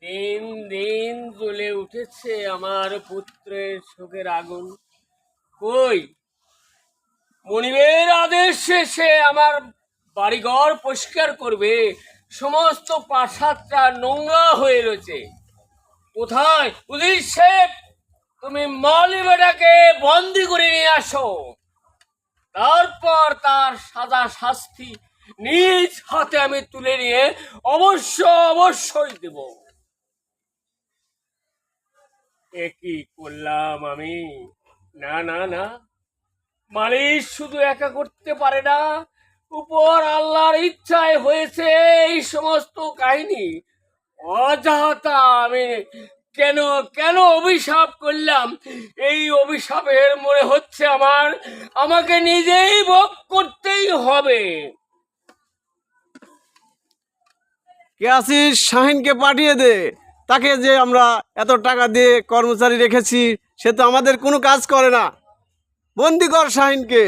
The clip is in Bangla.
দিন দিন জ্বলে উঠেছে আমার পুত্রের শোকের আগুন। কই মনিবের আদেশে সে আমার বাড়িঘর পরিষ্কার করবে, সমস্ত প্রাসাদটা নোংরা হয়ে রয়েছে। কোথায় পুলিশ সাহেব, তুমি মালি বেটাকে বন্দি করে নিয়ে আসো, তারপর তার সাজা শাস্তি নিজ হাতে আমি তুলে নিয়ে অবশ্যই দেব। কি করলাম আমি? না না না, মালিশ শুধু একা করতে পারে না, উপর আল্লাহর ইচ্ছায় হয়েছে এই সমস্ত কাহিনী। অযথা আমি কেন কেন অভিশাপ করলাম? এই অভিশাপের মনে হচ্ছে আমাকে নিজেই ভোগ করতেই হবে। কে আছিস? শাহিনকে পাঠিয়ে দে। তাকে যে আমরা এত টাকা দিয়ে কর্মচারী রেখেছি, সে তো আমাদের কোনো কাজ করে না। বন্দি কর শাহিনকে।